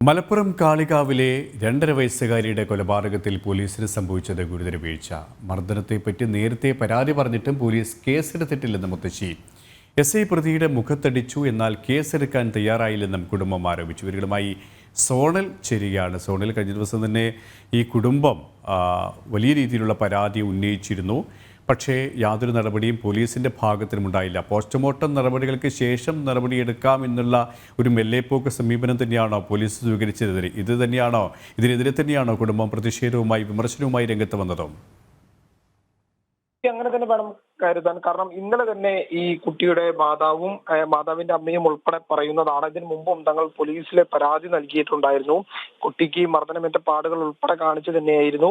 മലപ്പുറം കാളികാവിലെ 2.5 വയസ്സുകാരിയുടെ കൊലപാതകത്തിൽ പോലീസിന് സംഭവിച്ചത് ഗുരുതര വീഴ്ച. മർദ്ദനത്തെപ്പറ്റി നേരത്തെ പരാതി പറഞ്ഞിട്ടും പോലീസ് കേസെടുത്തിട്ടില്ലെന്ന് മുത്തശ്ശി. SI പ്രതിയുടെ മുഖത്തടിച്ചു, എന്നാൽ കേസെടുക്കാൻ തയ്യാറായില്ലെന്നും കുടുംബം ആരോപിച്ചു. ഇവരുമായി സോണൽ ചേരുകയാണ്. സോണൽ, കഴിഞ്ഞ ദിവസം തന്നെ ഈ കുടുംബം വലിയ രീതിയിലുള്ള പരാതി ഉന്നയിച്ചിരുന്നു. പക്ഷേ യാതൊരു നടപടിയും പോലീസിൻ്റെ ഭാഗത്തുനിന്നും ഉണ്ടായില്ല. പോസ്റ്റ്മോർട്ടം നടപടികൾക്ക് ശേഷം നടപടിയെടുക്കാം എന്നുള്ള ഒരു മെല്ലേപ്പോക്ക് സമീപനം തന്നെയാണോ പോലീസ് സ്വീകരിച്ചത്? ഇതിനെതിരെ തന്നെയാണോ കുടുംബം പ്രതിഷേധവുമായി വിമർശനവുമായി രംഗത്ത് വന്നത്? അങ്ങനെ തന്നെ വേണം കരുതാൻ. കാരണം ഇന്നലെ തന്നെ ഈ കുട്ടിയുടെ മാതാവിന്റെ അമ്മയും ഉൾപ്പെടെ പറയുന്നതാണ്, ഇതിനു മുമ്പും തങ്ങൾ പോലീസിൽ പരാതി നൽകിയിട്ടുണ്ടായിരുന്നു. കുട്ടിക്ക് മർദ്ദനമേറ്റ പാടുകൾ ഉൾപ്പെടെ കാണിച്ചു തന്നെയായിരുന്നു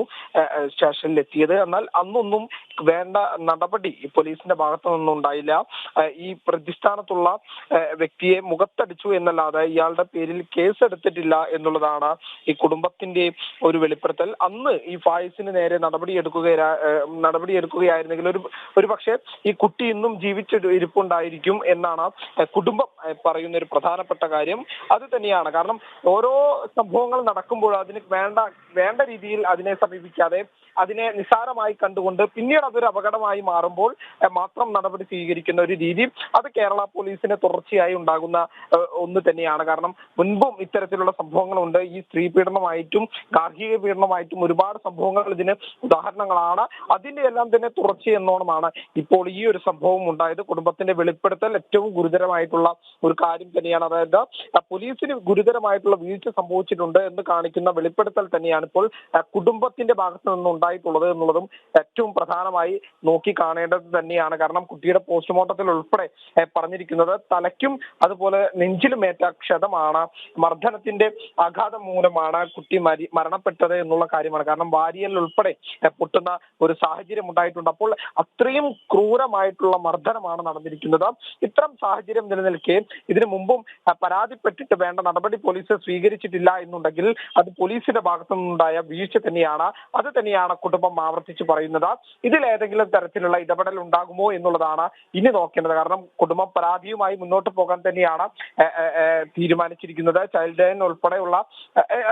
സ്റ്റേഷനിൽ എത്തിയത്. എന്നാൽ അന്നൊന്നും വേണ്ട നടപടി പോലീസിന്റെ ഭാഗത്തു നിന്നും ഉണ്ടായില്ല. ഈ പ്രതിസ്ഥാനത്തുള്ള വ്യക്തിയെ മുഖത്തടിച്ചു എന്നല്ലാതെ ഇയാളുടെ പേരിൽ കേസ് എടുത്തിട്ടില്ല എന്നുള്ളതാണ് ഈ കുടുംബത്തിന്റെ ഒരു വെളിപ്പെടുത്തൽ. അന്ന് ഈ ഫായിസിന് നേരെ നടപടിയെടുക്കുകയായിരുന്നെങ്കിൽ ഒരു പക്ഷേ ഈ കുട്ടി ഇന്നും ജീവിച്ചിരിപ്പുണ്ടായിരിക്കും എന്നാണ് കുടുംബം പറയുന്ന ഒരു പ്രധാനപ്പെട്ട കാര്യം. അത് തന്നെയാണ്. കാരണം ഓരോ സംഭവങ്ങൾ നടക്കുമ്പോൾ അതിന് വേണ്ട രീതിയിൽ അതിനെ സമീപിക്കാതെ അതിനെ നിസ്സാരമായി കണ്ടുകൊണ്ട് പിന്നീട് അതൊരു അപകടമായി മാറുമ്പോൾ മാത്രം നടപടി സ്വീകരിക്കുന്ന ഒരു രീതി, അത് കേരള പോലീസിന് തുടർച്ചയായി ഉണ്ടാകുന്ന ഒന്ന് തന്നെയാണ്. കാരണം മുൻപും ഇത്തരത്തിലുള്ള സംഭവങ്ങളുണ്ട്. ഈ സ്ത്രീ പീഡനമായിട്ടും ഗാർഹിക പീഡനമായിട്ടും ഒരുപാട് സംഭവങ്ങൾ ഇതിന് ഉദാഹരണങ്ങളാണ്. അതിന്റെ എല്ലാം തന്നെ തുടർച്ചയെന്നോണമാണ് ഇപ്പോൾ ഈ ഒരു സംഭവം ഉണ്ടായത്. കുടുംബത്തിന്റെ വെളിപ്പെടുത്തൽ ഏറ്റവും ഗുരുതരമായിട്ടുള്ള ഒരു കാര്യം തന്നെയാണ്. അതായത് പോലീസിന് ഗുരുതരമായിട്ടുള്ള വീഴ്ച സംഭവിച്ചിട്ടുണ്ട് എന്ന് കാണിക്കുന്ന വെളിപ്പെടുത്തൽ തന്നെയാണ് ഇപ്പോൾ കുടുംബത്തിന്റെ ഭാഗത്ത് നിന്ന് ഉണ്ടായിട്ടുള്ളത് എന്നുള്ളതും ഏറ്റവും പ്രധാനമായി നോക്കി കാണേണ്ടത് തന്നെയാണ്. കാരണം കുട്ടിയുടെ പോസ്റ്റ്മോർട്ടത്തിൽ ഉൾപ്പെടെ പറഞ്ഞിരിക്കുന്നത് തലയ്ക്കും അതുപോലെ നെഞ്ചിലുമേറ്റ ക്ഷതമാണ്, മർദ്ദനത്തിന്റെ ആഘാതം മൂലമാണ് കുട്ടി മരണപ്പെട്ടത് എന്നുള്ള കാര്യമാണ്. കാരണം വാരിയൽ ഉൾപ്പെടെ പൊട്ടുന്ന ഒരു സാഹചര്യം ഉണ്ടായിട്ടുണ്ട്. അപ്പോൾ അത്രയും ക്രൂരമായിട്ടുള്ള മർദ്ദനമാണ് നടന്നിരിക്കുന്നത്. ഇത്തരം സാഹചര്യം നിലനിൽക്കെ ഇതിനു മുമ്പും പരാതിപ്പെട്ടിട്ട് വേണ്ട നടപടി പോലീസ് സ്വീകരിച്ചിട്ടില്ല എന്നുണ്ടെങ്കിൽ അത് പോലീസിന്റെ ഭാഗത്തു നിന്നുണ്ടായ വീഴ്ച തന്നെയാണ്. അത് തന്നെയാണ് കുടുംബം ആവർത്തിച്ച് പറയുന്നത്. ഇതിലേതെങ്കിലും തരത്തിലുള്ള ഇടപെടൽ ഉണ്ടാകുമോ എന്നുള്ളതാണ് ഇനി നോക്കേണ്ടത്. കാരണം കുടുംബം പരാതിയുമായി മുന്നോട്ട് പോകാൻ തന്നെയാണ് തീരുമാനിച്ചിരിക്കുന്നത്. ചൈൽഡ് ലൈൻ ഉൾപ്പെടെയുള്ള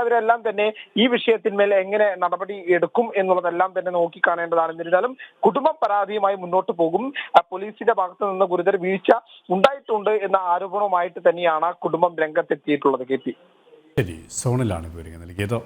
അവരെല്ലാം തന്നെ ഈ വിഷയത്തിന്മേൽ എങ്ങനെ നടപടി എടുക്കും എന്നുള്ളതെല്ലാം തന്നെ നോക്കിക്കാണേണ്ടതാണ്. എന്നിരുന്നാലും കുടുംബം പരാതിയുമായി മുന്നോട്ട് പോകും. പോലീസിന്റെ ഭാഗത്ത് നിന്ന് ഗുരുതര വീഴ്ച ഉണ്ടായിട്ടുണ്ട് എന്ന ആരോപണവുമായിട്ട് തന്നെയാണ് കുടുംബം രംഗത്തെത്തിയിട്ടുള്ളത്. KP ശരി, സോണിലാണ് വിവരങ്ങൾ നൽകിയത്.